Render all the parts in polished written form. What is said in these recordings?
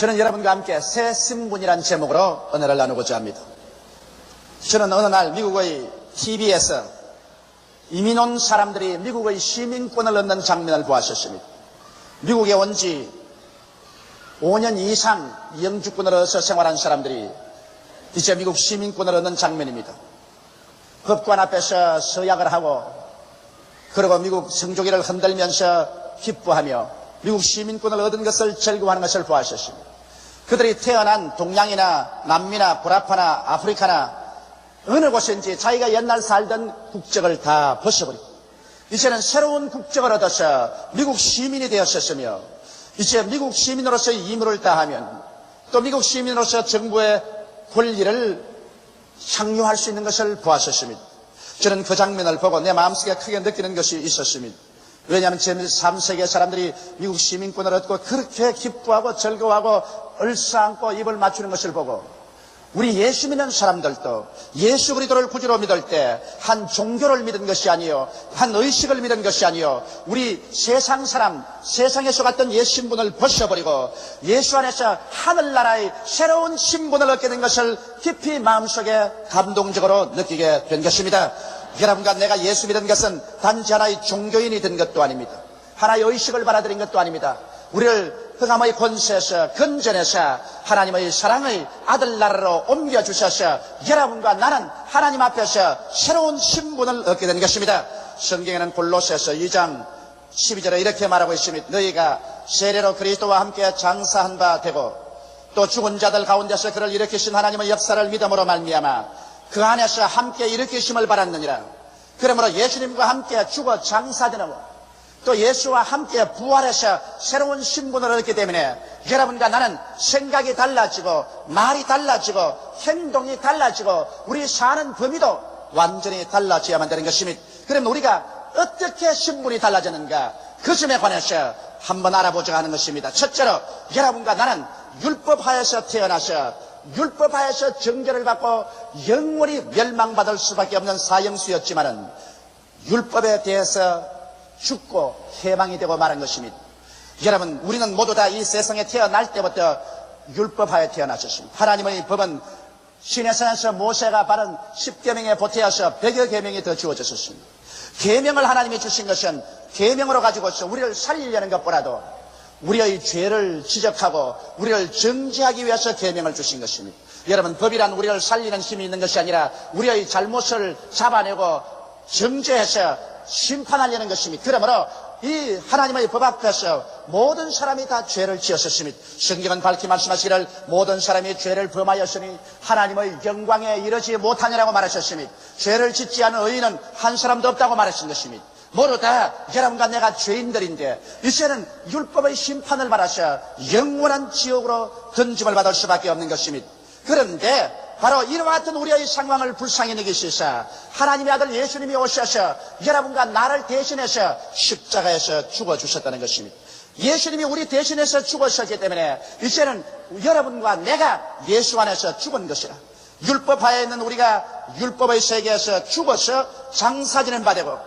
저는 여러분과 함께 새 신분이란 제목으로 은혜를 나누고자 합니다. 저는 어느 날 미국의 TV에서 이민 온 사람들이 미국의 시민권을 얻는 장면을 보았었습니다. 미국에 온 지 5년 이상 영주권을 얻어서 생활한 사람들이 이제 미국 시민권을 얻는 장면입니다. 법관 앞에서 서약을 하고 그리고 미국 성조기를 흔들면서 기뻐하며 미국 시민권을 얻은 것을 즐거워하는 것을 보았었습니다. 그들이 태어난 동양이나 남미나 불아파나 아프리카나 어느 곳인지 자기가 옛날 살던 국적을 다 벗어버리고 이제는 새로운 국적을 얻어서 미국 시민이 되었었으며 이제 미국 시민으로서의義務를 다하면 또 미국 시민으로서 정부의 권리를 향유할 수 있는 것을 보았었습니다. 저는 그 장면을 보고 내 마음속에 크게 느끼는 것이 있었습니다. 왜냐하면 제3세계 사람들이 미국 시민권을 얻고 그렇게 기뻐하고 즐거워하고 얼싸안고 입을 맞추는 것을 보고 우리 예수 믿는 사람들도 예수 그리스도를 구주로 믿을 때 한 종교를 믿은 것이 아니요 한 의식을 믿은 것이 아니요 우리 세상 사람 세상에서 갔던 옛 신분을 벗어버리고 예수 안에서 하늘나라의 새로운 신분을 얻게 된 것을 깊이 마음속에 감동적으로 느끼게 된 것입니다. 여러분과 내가 예수 믿은 것은 단지 하나의 종교인이 된 것도 아닙니다. 하나의 의식을 받아들인 것도 아닙니다. 우리를 흑암의 권세에서 건전해서 하나님의 사랑의 아들나라로 옮겨주셔서 여러분과 나는 하나님 앞에서 새로운 신분을 얻게 된 것입니다. 성경에는 골로새서 2장 12절에 이렇게 말하고 있습니다. 너희가 세례로 그리스도와 함께 장사한 바 되고 또 죽은 자들 가운데서 그를 일으키신 하나님의 역사를 믿음으로 말미암아 그 안에서 함께 일으키심을 받았느니라. 그러므로 예수님과 함께 죽어 장사되는 또 예수와 함께 부활해서 새로운 신분을 얻기 때문에 여러분과 나는 생각이 달라지고 말이 달라지고 행동이 달라지고 우리 사는 범위도 완전히 달라져야만 되는 것입니다. 그러면 우리가 어떻게 신분이 달라졌는가 그 점에 관해서 한번 알아보자고 하는 것입니다. 첫째로 여러분과 나는 율법하에서 태어나서 율법하에서 정죄를 받고 영원히 멸망받을 수밖에 없는 사형수였지만은 율법에 대해서 죽고 해방이 되고 말한 것입니다. 여러분 우리는 모두 다 이 세상에 태어날 때부터 율법하에 태어났었습니다. 하나님의 법은 시내산에서 모세가 바른 10계명에 보태어서 100여 계명이 더 주어졌었습니다. 계명을 하나님이 주신 것은 계명으로 가지고서 우리를 살리려는 것보다도 우리의 죄를 지적하고 우리를 정죄하기 위해서 계명을 주신 것입니다. 여러분 법이란 우리를 살리는 힘이 있는 것이 아니라 우리의 잘못을 잡아내고 정죄해서 심판하려는 것입니다. 그러므로 이 하나님의 법 앞에서 모든 사람이 다 죄를 지었었습니다. 성경은 밝히 말씀하시기를 모든 사람이 죄를 범하였으니 하나님의 영광에 이르지 못하느라고 말하셨습니다. 죄를 짓지 않은 의인은 한 사람도 없다고 말하신 것입니다. 모두 다 여러분과 내가 죄인들인데 이제는 율법의 심판을 받아서 영원한 지옥으로 던짐을 받을 수밖에 없는 것입니다. 그런데 바로 이와 같은 우리의 상황을 불쌍히 여기시사 하나님의 아들 예수님이 오셔서 여러분과 나를 대신해서 십자가에서 죽어주셨다는 것입니다. 예수님이 우리 대신해서 죽으셨기 때문에 이제는 여러분과 내가 예수 안에서 죽은 것이라. 율법하에 있는 우리가 율법의 세계에서 죽어서 장사지는 바 되고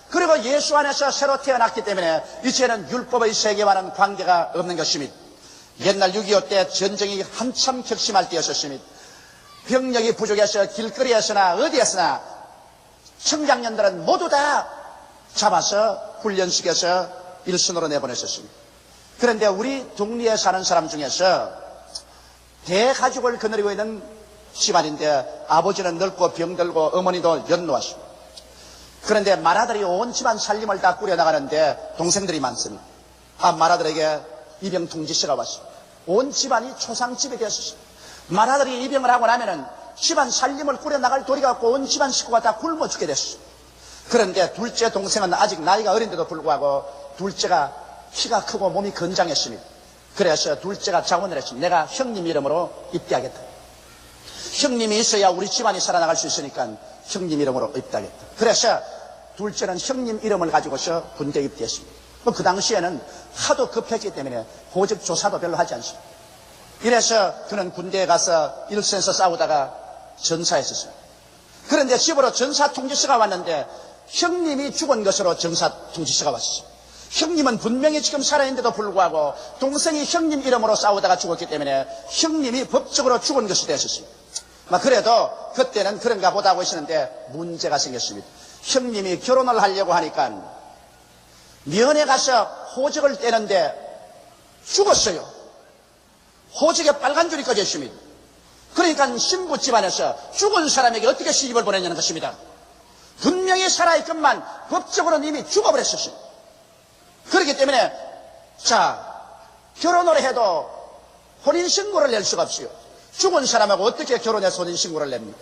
그리고 예수 안에서 새로 태어났기 때문에 이제는 율법의 세계와는 관계가 없는 것입니다. 옛날 6.25 때 전쟁이 한참 격심할 때였었습니다. 병력이 부족해서 길거리에서나 어디에서나 청장년들은 모두 다 잡아서 훈련시켜서 일선으로 내보냈었습니다. 그런데 우리 동리에 사는 사람 중에서 대가족을 거느리고 있는 집안인데 아버지는 늙고 병들고 어머니도 연로하십니다. 그런데 맏아들이 온 집안 살림을 다 꾸려나가는데 동생들이 많습니다. 맏아들에게 입영 통지서가 왔습니다. 온 집안이 초상집이 되었습니다. 맏아들이 입영을 하고 나면은 집안 살림을 꾸려나갈 도리가 없고 온 집안 식구가 다 굶어 죽게 됐어요. 그런데 둘째 동생은 아직 나이가 어린데도 불구하고 둘째가 키가 크고 몸이 건장했습니다. 그래서 둘째가 자원을 했습니다. 내가 형님 이름으로 입대하겠다. 형님이 있어야 우리 집안이 살아나갈 수 있으니까 형님 이름으로 입대하겠다. 그래서 둘째는 형님 이름을 가지고서 군대 입대했습니다. 그 당시에는 하도 급했기 때문에 호적 조사도 별로 하지 않습니다. 이래서 그는 군대에 가서 일선에서 싸우다가 전사했었어요. 그런데 집으로 전사 통지서가 왔는데 형님이 죽은 것으로 전사 통지서가 왔었어요. 형님은 분명히 지금 살아있는데도 불구하고 동생이 형님 이름으로 싸우다가 죽었기 때문에 형님이 법적으로 죽은 것이 되었습니다. 그래도 그때는 그런가 보다 하고 있었는데 문제가 생겼습니다. 형님이 결혼을 하려고 하니까 면회 가서 호적을 떼는데 죽었어요. 호적에 빨간 줄이 꺼져 있습니다. 그러니까 신부 집안에서 죽은 사람에게 어떻게 시집을 보내냐는 것입니다. 분명히 살아있건만 법적으로는 이미 죽어버렸었어요. 그렇기 때문에 결혼을 해도 혼인신고를 낼 수가 없어요. 죽은 사람하고 어떻게 결혼해서 혼인신고를 냅니까?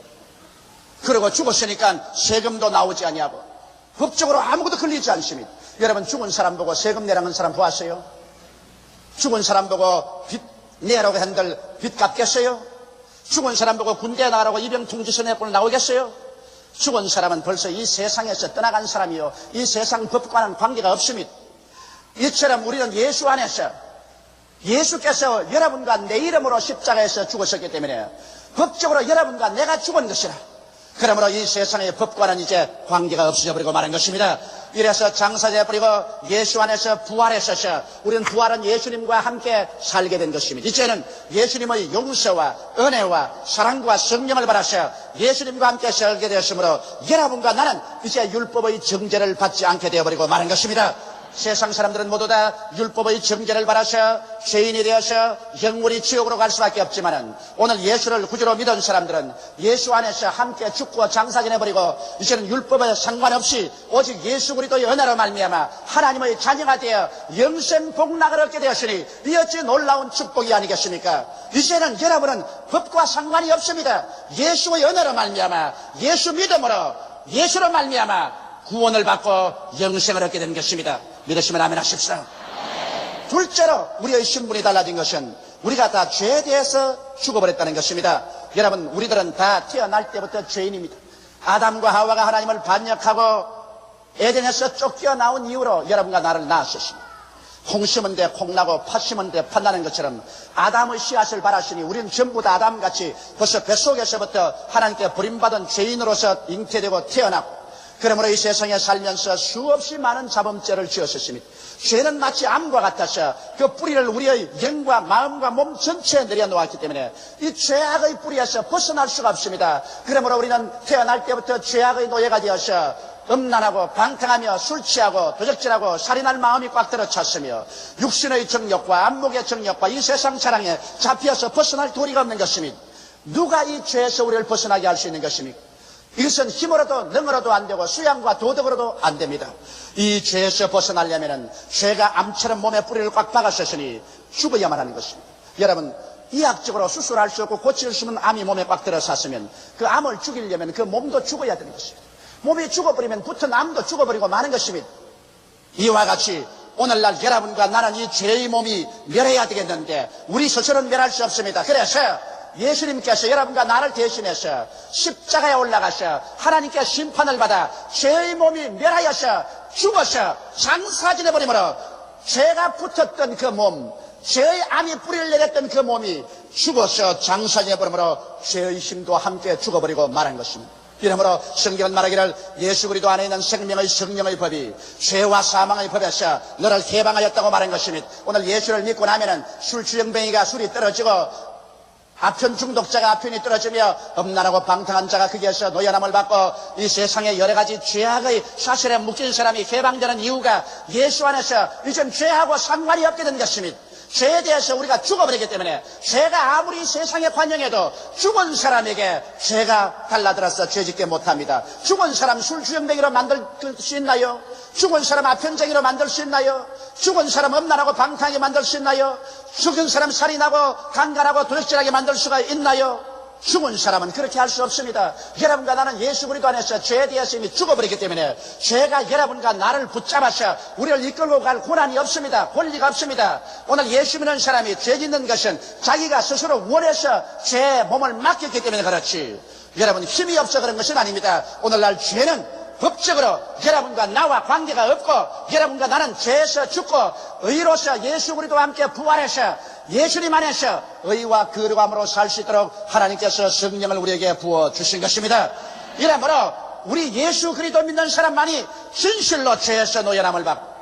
그리고 죽었으니까 세금도 나오지 아니하고 법적으로 아무것도 걸리지 않습니다. 여러분, 죽은 사람 보고 세금 내라는 사람 보았어요? 죽은 사람 보고 빚 내라고 한들 빚 갚겠어요? 죽은 사람 보고 군대 나가라고 입영통지서 내고 나오겠어요? 죽은 사람은 벌써 이 세상에서 떠나간 사람이요, 이 세상 법과는 관계가 없습니다. 이처럼 우리는 예수 안에서, 예수께서 여러분과 내 이름으로 십자가에서 죽으셨기 때문에 법적으로 여러분과 내가 죽은 것이라. 그러므로 이 세상의 법과는 이제 관계가 없어져 버리고 마는 것입니다. 이래서 장사돼 버리고 예수 안에서 부활했어서 우리는 부활은 예수님과 함께 살게 된 것입니다. 이제는 예수님의 용서와 은혜와 사랑과 성령을 받아서 예수님과 함께 살게 되었으므로 여러분과 나는 이제 율법의 정죄를 받지 않게 되어버리고 마는 것입니다. 세상 사람들은 모두 다 율법의 정죄를 받아서 죄인이 되어서 영원히 지옥으로 갈 수밖에 없지만은 오늘 예수를 구주로 믿은 사람들은 예수 안에서 함께 죽고 장사지내버리고 이제는 율법에 상관없이 오직 예수 그리스도의 은혜로 말미암아 하나님의 자녀가 되어 영생 복락을 얻게 되었으니 이 어찌 놀라운 축복이 아니겠습니까? 이제는 여러분은 법과 상관이 없습니다. 예수의 은혜로 말미암아 예수 믿음으로 예수로 말미암아 구원을 받고 영생을 얻게 되는 것입니다. 믿으시면 아멘 하십시오. 둘째로 우리의 신분이 달라진 것은 우리가 다 죄에 대해서 죽어버렸다는 것입니다. 여러분, 우리들은 다 태어날 때부터 죄인입니다. 아담과 하와가 하나님을 반역하고 에덴에서 쫓겨나온 이후로 여러분과 나를 낳았습니다. 콩 심은 데 콩나고 팥 심은 데 팥나는 것처럼 아담의 씨앗을 발하시니 우리는 전부 다 아담같이 벌써 뱃속에서부터 하나님께 버림받은 죄인으로서 잉태되고 태어났고, 그러므로 이 세상에 살면서 수없이 많은 자범죄를 지었습니다. 죄는 마치 암과 같아서 그 뿌리를 우리의 영과 마음과 몸 전체에 내려놓았기 때문에 이 죄악의 뿌리에서 벗어날 수가 없습니다. 그러므로 우리는 태어날 때부터 죄악의 노예가 되어서 음란하고 방탕하며 술 취하고 도적질하고 살인할 마음이 꽉 들어찼으며 육신의 정욕과 안목의 정욕과 이 세상 사랑에 잡혀서 벗어날 도리가 없는 것입니다. 누가 이 죄에서 우리를 벗어나게 할 수 있는 것입니까? 이것은 힘으로도 능으로도 안 되고 수양과 도덕으로도 안 됩니다. 이 죄에서 벗어나려면 죄가 암처럼 몸에 뿌리를 꽉 박았으니 죽어야만 하는 것입니다. 여러분, 이학적으로 수술할 수 없고 고칠 수 없는 암이 몸에 꽉 들어섰으면 그 암을 죽이려면 그 몸도 죽어야 되는 것입니다. 몸이 죽어버리면 붙은 암도 죽어버리고 마는 것입니다. 이와 같이 오늘날 여러분과 나는 이 죄의 몸이 멸해야 되겠는데 우리 스스로는 멸할 수 없습니다. 그래서 예수님께서 여러분과 나를 대신해서 십자가에 올라가서 하나님께 심판을 받아 죄의 몸이 멸하여서 죽어서 장사지내버리므로 죄가 붙었던 그 몸, 죄의 암이 뿌리를 내렸던 그 몸이 죽어서 장사지내버리므로 죄의 힘도 함께 죽어버리고 말한 것입니다. 이러므로 성경은 말하기를 예수 그리스도 안에 있는 생명의 성령의 법이 죄와 사망의 법에서 너를 해방하였다고 말한 것입니다. 오늘 예수를 믿고 나면은 술 주정뱅이가 술이 떨어지고 아편 중독자가 아편이 떨어지며 음란하고 방탕한 자가 거기에서 노연함을 받고 이 세상의 여러 가지 죄악의 사슬에 묶인 사람이 해방되는 이유가 예수 안에서 이젠 죄하고 상관이 없게 된 것입니다. 죄에 대해서 우리가 죽어버리기 때문에 죄가 아무리 세상에 관영해도 죽은 사람에게 죄가 달라들어서 죄짓게 못합니다. 죽은 사람 술주정뱅이로 만들 수 있나요? 죽은 사람 아편쟁이로 만들 수 있나요? 죽은 사람 음란하고 방탕하게 만들 수 있나요? 죽은 사람 살인하고 강간하고 도적질하게 만들 수가 있나요? 죽은 사람은 그렇게 할 수 없습니다. 여러분과 나는 예수 그리스도 안에서 죄에 대해서 이미 죽어버렸기 때문에 죄가 여러분과 나를 붙잡아서 우리를 이끌고 갈 권한이 없습니다. 권리가 없습니다. 오늘 예수 믿는 사람이 죄 짓는 것은 자기가 스스로 원해서 죄에 몸을 맡겼기 때문에 그렇지, 여러분 힘이 없어 그런 것은 아닙니다. 오늘날 죄는 법적으로 여러분과 나와 관계가 없고 여러분과 나는 죄에서 죽고 의로서 예수 그리스도와 함께 부활해서 예수님 안에서 의와 거룩함으로 살 수 있도록 하나님께서 성령을 우리에게 부어주신 것입니다. 이러므로 우리 예수 그리스도 믿는 사람만이 진실로 죄에서 노연함을 받고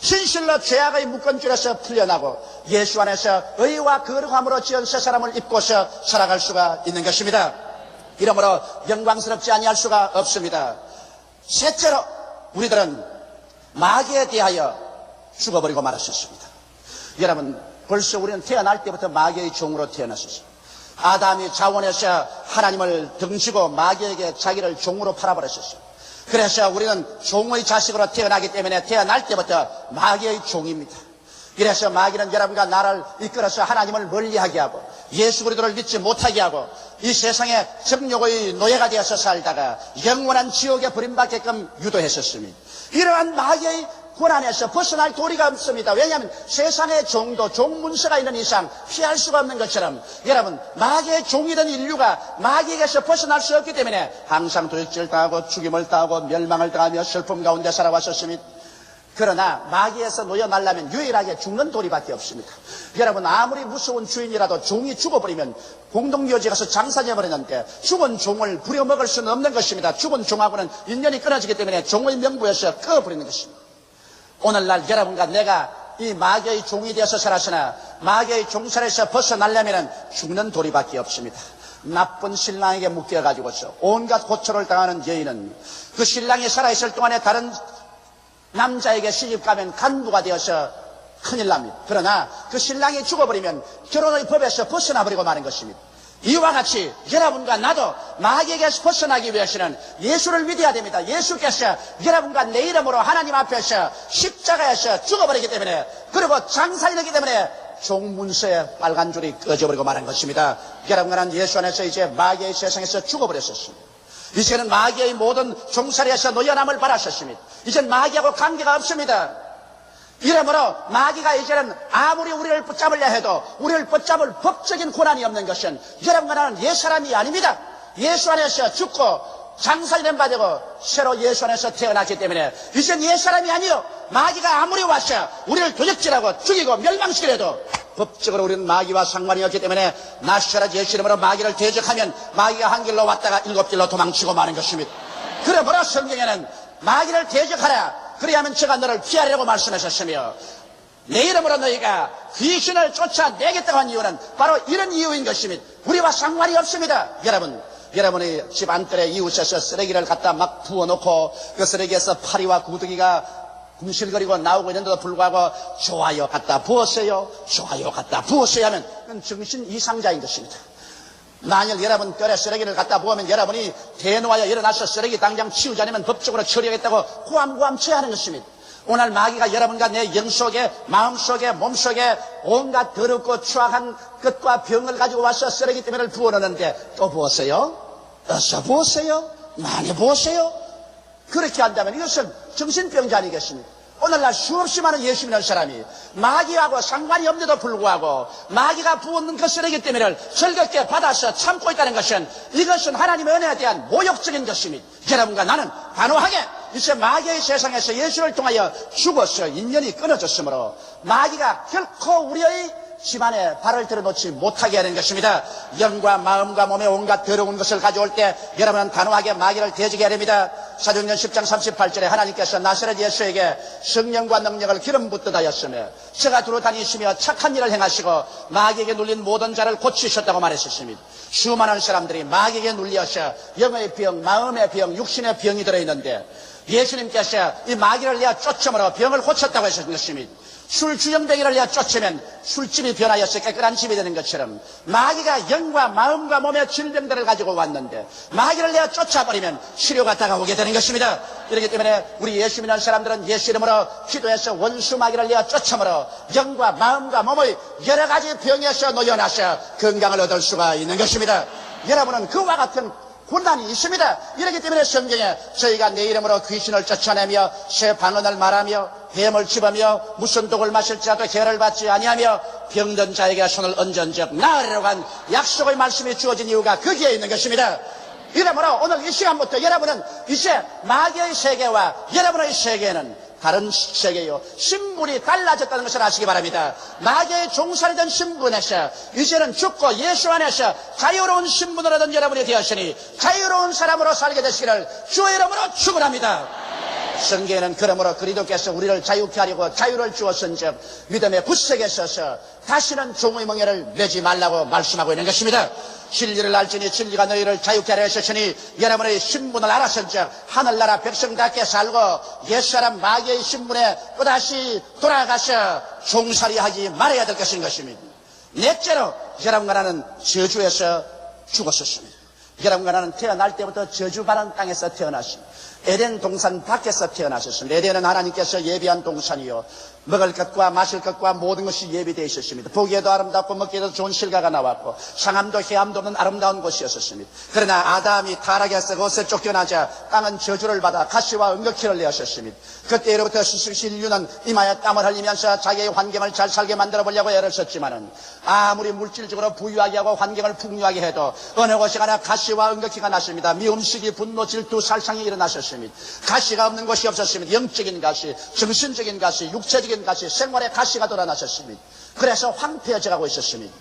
진실로 죄악의 묶음줄에서 풀려나고 예수 안에서 의와 거룩함으로 지은 새 사람을 입고서 살아갈 수가 있는 것입니다. 이러므로 영광스럽지 아니할 수가 없습니다. 셋째로 우리들은 마귀에 대하여 죽어버리고 말았었습니다. 여러분, 벌써 우리는 태어날 때부터 마귀의 종으로 태어났었습니다. 아담이 자원에서 하나님을 등지고 마귀에게 자기를 종으로 팔아버렸었어요. 그래서 우리는 종의 자식으로 태어나기 때문에 태어날 때부터 마귀의 종입니다. 그래서 마귀는 여러분과 나를 이끌어서 하나님을 멀리하게 하고 예수 그리스도를 믿지 못하게 하고 이 세상에 정욕의 노예가 되어서 살다가 영원한 지옥에 버림받게끔 유도했었습니다. 이러한 마귀의 고난에서 벗어날 도리가 없습니다. 왜냐하면 세상의 종도 종문서가 있는 이상 피할 수가 없는 것처럼 여러분, 마귀의 종이던 인류가 마귀에게서 벗어날 수 없기 때문에 항상 도적질 당하고 죽임을 당하고 멸망을 당하며 슬픔 가운데 살아왔었습니다. 그러나 마귀에서 놓여나려면 유일하게 죽는 도리밖에 없습니다. 여러분, 아무리 무서운 주인이라도 종이 죽어버리면 공동묘지에 가서 장사해버리는데 죽은 종을 부려먹을 수는 없는 것입니다. 죽은 종하고는 인연이 끊어지기 때문에 종의 명부에서 꺼버리는 것입니다. 오늘날 여러분과 내가 이 마귀의 종이 되어서 살았으나 마귀의 종살에서 벗어나려면 죽는 도리밖에 없습니다. 나쁜 신랑에게 묶여가지고서 온갖 고초를 당하는 여인은 그 신랑이 살아있을 동안에 다른 남자에게 시집가면 간부가 되어서 큰일 납니다. 그러나 그 신랑이 죽어버리면 결혼의 법에서 벗어나버리고 마는 것입니다. 이와 같이 여러분과 나도 마귀에게서 벗어나기 위해서는 예수를 믿어야 됩니다. 예수께서 여러분과 내 이름으로 하나님 앞에서 십자가에서 죽어버리기 때문에, 그리고 장사이기 때문에 종문서에 빨간 줄이 꺼져버리고 말한 것입니다. 여러분과 나는 예수 안에서 이제 마귀의 세상에서 죽어버렸었습니다. 이제는 마귀의 모든 종살이에서 노연함을 받았었습니다. 이제는 마귀하고 관계가 없습니다. 이러므로 마귀가 이제는 아무리 우리를 붙잡으려 해도 우리를 붙잡을 법적인 권한이 없는 것은 여러분과 나는 옛사람이 아닙니다. 예수 안에서 죽고 장사된 바 되고 새로 예수 안에서 태어났기 때문에 이제는 옛사람이 아니요, 마귀가 아무리 와서 우리를 도적질하고 죽이고 멸망시키려도 법적으로 우리는 마귀와 상관이 없기 때문에 나시라 예수 이름으로 마귀를 대적하면 마귀가 한 길로 왔다가 일곱 길로 도망치고 마는 것입니다. 그러므로 성경에는 마귀를 대적하라, 그리하면 제가 너를 피하려고 말씀하셨으며 내 이름으로 너희가 귀신을 쫓아내겠다고 한 이유는 바로 이런 이유인 것입니다. 우리와 상관이 없습니다. 여러분의 집 안뜰에 이웃에서 쓰레기를 갖다 막 부어놓고 그 쓰레기에서 파리와 구더기가 궁실거리고 나오고 있는데도 불구하고 좋아요 갖다 부었어요, 좋아요 갖다 부었어요 하면 그건 정신 이상자인 것입니다. 만일 여러분 뼈에 쓰레기를 갖다 부으면 여러분이 대놓아야 일어나서 쓰레기 당장 치우지 않으면 법적으로 처리하겠다고 고함고함 쳐야하는 것입니다. 오늘 마귀가 여러분과 내 영속에, 마음속에, 몸속에 온갖 더럽고 추악한 것과 병을 가지고 와서 쓰레기 때문에 부어놓는데 또 부었어요? 어서 부었어요? 많이 부었어요? 그렇게 한다면 이것은 정신병자 아니겠습니까? 오늘날 수없이 많은 예수 믿는 사람이 마귀하고 상관이 없는데도 불구하고 마귀가 부었는 그 쓰레기 때문에 즐겁게 받아서 참고 있다는 것은 이것은 하나님의 은혜에 대한 모욕적인 것입니다. 여러분과 나는 단호하게 이제 마귀의 세상에서 예수를 통하여 죽어서 인연이 끊어졌으므로 마귀가 결코 우리의 집안에 발을 들어놓지 못하게 하는 것입니다. 영과 마음과 몸에 온갖 더러운 것을 가져올 때 여러분은 단호하게 마귀를 대적해야 됩니다. 사도행전 10장 38절에 하나님께서 나사렛 예수에게 성령과 능력을 기름 붓듯 하였으며 저가 두루 다니시며 착한 일을 행하시고 마귀에게 눌린 모든 자를 고치셨다고 말했었습니다. 수많은 사람들이 마귀에게 눌려서 영의 병, 마음의 병, 육신의 병이 들어있는데 예수님께서 이 마귀를 내어 쫓음으로 병을 고쳤다고 하셨습니다. 술 주정뱅이를 내어 쫓으면 술집이 변하여서 깨끗한 집이 되는 것처럼 마귀가 영과 마음과 몸의 질병들을 가지고 왔는데 마귀를 내어 쫓아버리면 치료가 다가오게 되는 것입니다. 그렇기 때문에 우리 예수 믿는 사람들은 예수 이름으로 기도해서 원수 마귀를 내어 쫓음으로 영과 마음과 몸의 여러 가지 병에서 놓여나서 건강을 얻을 수가 있는 것입니다. 여러분은 그와 같은 고난이 있습니다. 이렇기 때문에 성경에 저희가 내 이름으로 귀신을 쫓아내며 새 방언을 말하며 뱀을 집으며 무슨 독을 마실지라도 해를 받지 아니하며 병든 자에게 손을 얹은즉 나으리라고 한 약속의 말씀이 주어진 이유가 거기에 있는 것입니다. 이러므로 오늘 이 시간부터 여러분은 이제 마귀의 세계와 여러분의 세계는 다른 세계요, 신분이 달라졌다는 것을 아시기 바랍니다. 마귀의 종살이던 신분에서 이제는 죽고 예수 안에서 자유로운 신분을 얻은 여러분이 되었으니 자유로운 사람으로 살게 되시기를 주의 이름으로 축원합니다. 성경에는 그러므로 그리스도께서 우리를 자유케 하려고 자유를 주었은즉 믿음의 굳세게 서서 다시는 종의 멍에를 매지 말라고 말씀하고 있는 것입니다. 진리를 알지니 진리가 너희를 자유케 하려 하셨으니 여러분의 신분을 알았은즉 하늘나라 백성답게 살고 옛사람 마귀의 신분에 또다시 돌아가서 종살이하지 말아야 될 것인 것입니다. 넷째로 여러분과 나는 저주에서 죽었었습니다. 여러분과 나는 태어날 때부터 저주받은 땅에서 태어났습니다. 에덴 동산 밖에서 태어나셨습니다. 에덴은 하나님께서 예비한 동산이요 먹을 것과 마실 것과 모든 것이 예비되어 있었습니다. 보기에도 아름답고 먹기에도 좋은 실과가 나왔고 상함도 해함도 없는 아름다운 곳이었습니다. 그러나 아담이 타락해서 그것에 쫓겨나자 땅은 저주를 받아 가시와 은거키를 내었습니다. 그때로부터 인류는 이마에 땀을 흘리면서 자기의 환경을 잘 살게 만들어 보려고 애를 썼지만은 아무리 물질적으로 부유하게 하고 환경을 풍요하게 해도 어느 곳에 가나 가시와 은거키가 났습니다. 미움시기 분노 질투 살상이 일어나셨습니다. 가시가 없는 곳이 없었습니다. 영적인 가시, 정신적인 가시, 육체적인 가시, 생활의 가시가 돌아나셨습니다. 그래서 황폐해져 가고 있었습니다.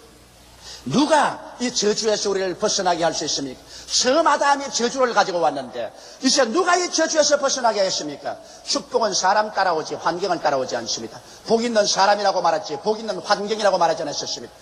누가 이 저주에서 우리를 벗어나게 할 수 있습니까? 처음 아담이 저주를 가지고 왔는데 이제 누가 이 저주에서 벗어나게 했습니까? 축복은 사람 따라오지 환경을 따라오지 않습니다. 복 있는 사람이라고 말했지 복 있는 환경이라고 말하지 않았습니다.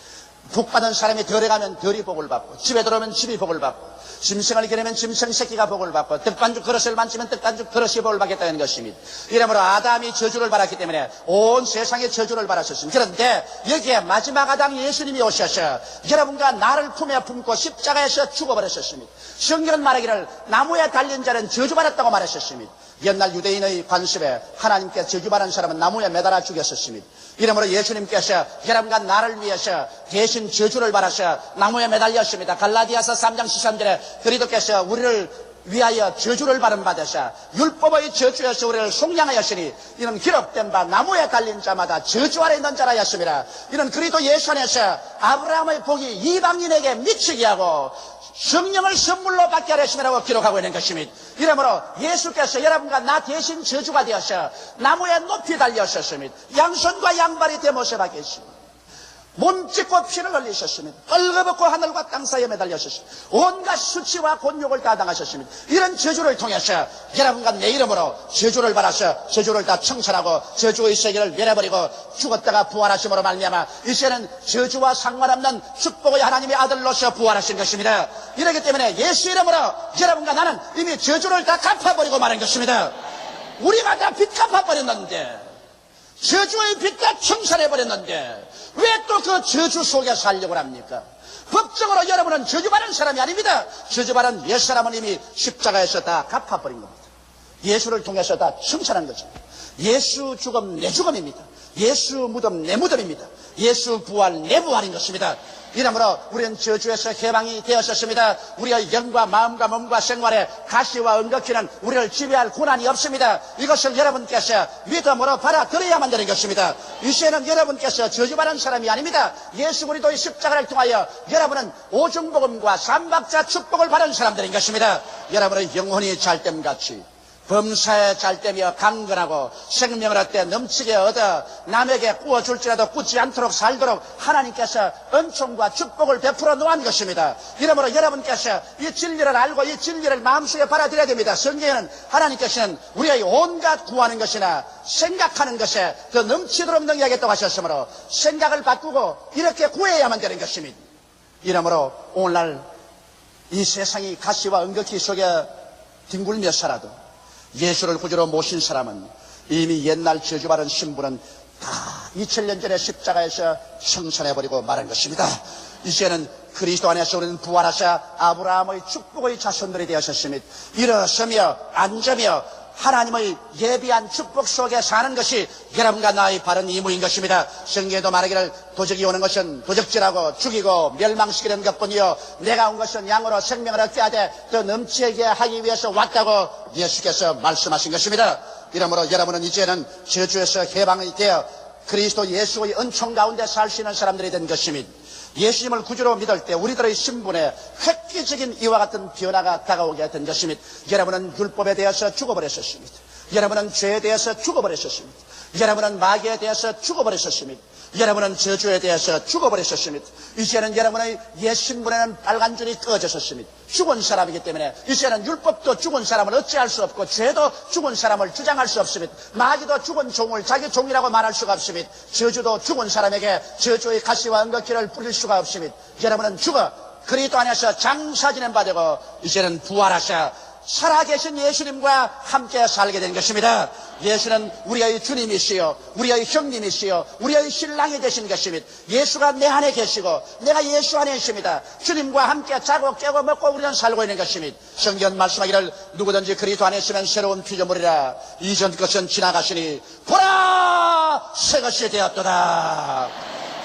복 받은 사람이 덜에 가면 덜이 복을 받고 집에 들어오면 집이 복을 받고 짐승을 기르면 짐승 새끼가 복을 받고 떡반죽 그릇을 만지면 떡반죽 그릇이 복을 받겠다는 것입니다. 이러므로 아담이 저주를 받았기 때문에 온 세상에 저주를 받았었습니다. 그런데 여기에 마지막 아담 예수님이 오셔서 여러분과 나를 품에 품고 십자가에서 죽어버렸었습니다. 성경은 말하기를 나무에 달린 자는 저주받았다고 말했었습니다. 옛날 유대인의 관습에 하나님께 저주받은 사람은 나무에 매달아 죽였었습니다. 이러므로 예수님께서 여러분과 나를 위해서 대신 저주를 받아서 나무에 매달렸습니다. 갈라디아서 3장 13절에 그리스도께서 우리를 위하여 저주를 받으사 율법의 저주에서 우리를 속량하였으니 이는 기록된 바 나무에 달린 자마다 저주 아래 있는 자라 하였습니다. 이는 그리스도 예수 안에서 아브라함의 복이 이방인에게 미치게 하고 성령을 선물로 받게 하셨음이라고 기록하고 있는 것입니다. 이러므로 예수께서 여러분과 나 대신 저주가 되어서 나무에 높이 달렸었습니다. 양손과 양발이 대못에 박혔습니다. 몸 찢고 피를 흘리셨습니다. 헐거벗고 하늘과 땅 사이에 매달렸습니다. 온갖 수치와 곤욕을 다 당하셨습니다. 이런 저주를 통해서 여러분과 내 이름으로 저주를 받아서 저주를 다 청산하고 저주의 세계를 멸해버리고 죽었다가 부활하심으로 말미암아 이제는 저주와 상관없는 축복의 하나님의 아들로서 부활하신 것입니다. 이렇기 때문에 예수 이름으로 여러분과 나는 이미 저주를 다 갚아버리고 마는 것입니다. 우리가 다 빚 갚아버렸는데 저주의 빚 다 청산해버렸는데 왜 또 그 저주 속에 살려고 합니까? 법적으로 여러분은 저주받은 사람이 아닙니다. 저주받은 옛사람은 이미 십자가에서 다 갚아버린 겁니다. 예수를 통해서 다 청산한 거죠. 예수 죽음 내 죽음입니다. 예수 무덤 내 무덤입니다. 예수 부활 내 부활인 것입니다. 이러므로 우리는 저주에서 해방이 되었었습니다. 우리의 영과 마음과 몸과 생활에 가시와 은거키는 우리를 지배할 권한이 없습니다. 이것을 여러분께서 믿음으로 받아들여야만 되는 것입니다. 이제는 여러분께서 저주받은 사람이 아닙니다. 예수 그리스도의 십자가를 통하여 여러분은 오중복음과 삼박자 축복을 받은 사람들인 것입니다. 여러분의 영혼이 잘됨같이 범사에 잘되며 강건하고 생명을 얻되 넘치게 얻어 남에게 꾸어줄지라도 꾸지 않도록 살도록 하나님께서 은총과 축복을 베풀어 놓은 것입니다. 이러므로 여러분께서 이 진리를 알고 이 진리를 마음속에 받아들여야 됩니다. 성경에는 하나님께서는 우리의 온갖 구하는 것이나 생각하는 것에 더 넘치도록 능력하겠다고 하셨으므로 생각을 바꾸고 이렇게 구해야만 되는 것입니다. 이러므로 오늘날 이 세상이 가시와 은거키 속에 뒹굴며 살아도 예수를 구주로 모신 사람은 이미 옛날 저주받은 신분은 다 2000년 전에 십자가에서 청산해버리고 말한 것입니다. 이제는 그리스도 안에서 우리는 부활하사 아브라함의 축복의 자손들이 되었습니다. 일어서며 앉으며 하나님의 예비한 축복 속에 사는 것이 여러분과 나의 바른 임무인 것입니다. 성경에도 말하기를 도적이 오는 것은 도적질하고 죽이고 멸망시키는 것뿐이요 내가 온 것은 양으로 생명을 얻게 하되 더 넘치게 하기 위해서 왔다고 예수께서 말씀하신 것입니다. 이러므로 여러분은 이제는 저주에서 해방이 되어 그리스도 예수의 은총 가운데 살 수 있는 사람들이 된 것입니다. 예수님을 구주로 믿을 때 우리들의 신분에 획기적인 이와 같은 변화가 다가오게 된 것입니다. 여러분은 율법에 대해서 죽어버렸습니다. 여러분은 죄에 대해서 죽어버렸습니다. 여러분은 마귀에 대해서 죽어버렸습니다. 여러분은 저주에 대해서 죽어버리셨습니다. 이제는 여러분의 옛 신분에는 빨간 줄이 꺼졌었습니다. 죽은 사람이기 때문에 이제는 율법도 죽은 사람을 어찌할 수 없고 죄도 죽은 사람을 주장할 수 없습니다. 마귀도 죽은 종을 자기 종이라고 말할 수가 없습니다. 저주도 죽은 사람에게 저주의 가시와 은거기를 뿌릴 수가 없습니다. 여러분은 죽어 그리스도 안에서 장사지는 바 되고 이제는 부활하셔 살아계신 예수님과 함께 살게 된 것입니다. 예수는 우리의 주님이시요 우리의 형님이시요 우리의 신랑이 되신 것입니다. 예수가 내 안에 계시고 내가 예수 안에 있습니다. 주님과 함께 자고 깨고 먹고 우리는 살고 있는 것입니다. 성경 말씀하기를 누구든지 그리스도 안에 있으면 새로운 피조물이라 이전 것은 지나가시니 보라 새 것이 되었도다.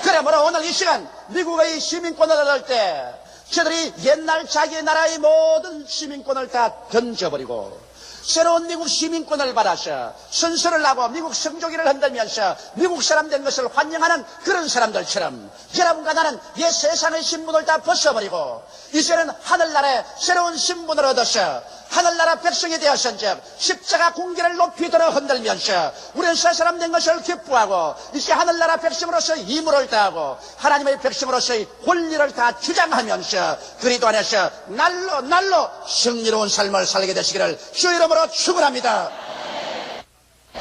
그러므로 오늘 이 시간 미국의 시민권을 얻을 때 저들이 옛날 자기 나라의 모든 시민권을 다 던져버리고 새로운 미국 시민권을 받아서 선서를 하고 미국 성조기를 흔들면서 미국 사람 된 것을 환영하는 그런 사람들처럼 여러분과 나는 옛 세상의 신분을 다 벗어버리고 이제는 하늘나라의 새로운 신분을 얻어서 하늘나라 백성이 되었은즉 십자가 공기를 높이 들어 흔들면서 우리는 새 사람 된 것을 기뻐하고 이제 하늘나라 백성으로서 임무를 다하고 하나님의 백성으로서의 권리를 다 주장하면서 그리스도 안에서 날로 승리로운 삶을 살게 되시기를 주 이름으로 축원합니다.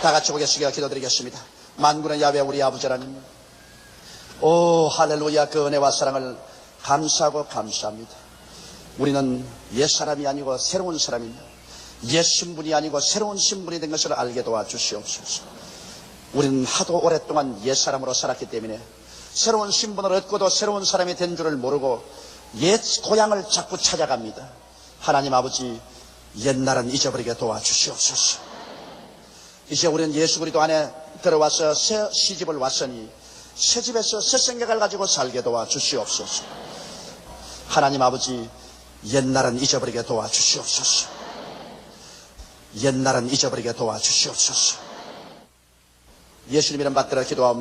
다 같이 보겠습니다. 기도드리겠습니다. 만군의 야훼 우리 아버지 하나님, 오 할렐루야, 그 은혜와 사랑을 감사하고 감사합니다. 우리는 옛사람이 아니고 새로운 사람이며 옛 신분이 아니고 새로운 신분이 된 것을 알게 도와주시옵소서. 우리는 하도 오랫동안 옛사람으로 살았기 때문에 새로운 신분을 얻고도 새로운 사람이 된 줄을 모르고 옛 고향을 자꾸 찾아갑니다. 하나님 아버지, 옛날은 잊어버리게 도와주시옵소서. 이제 우리는 예수 그리스도 안에 들어와서 새 시집을 왔으니 새 집에서 새 생각을 가지고 살게 도와주시옵소서. 하나님 아버지, 옛날은 잊어버리게 도와주시옵소서. 옛날은 잊어버리게 도와주시옵소서. 예수님 이름 받들어 기도하옵나이다.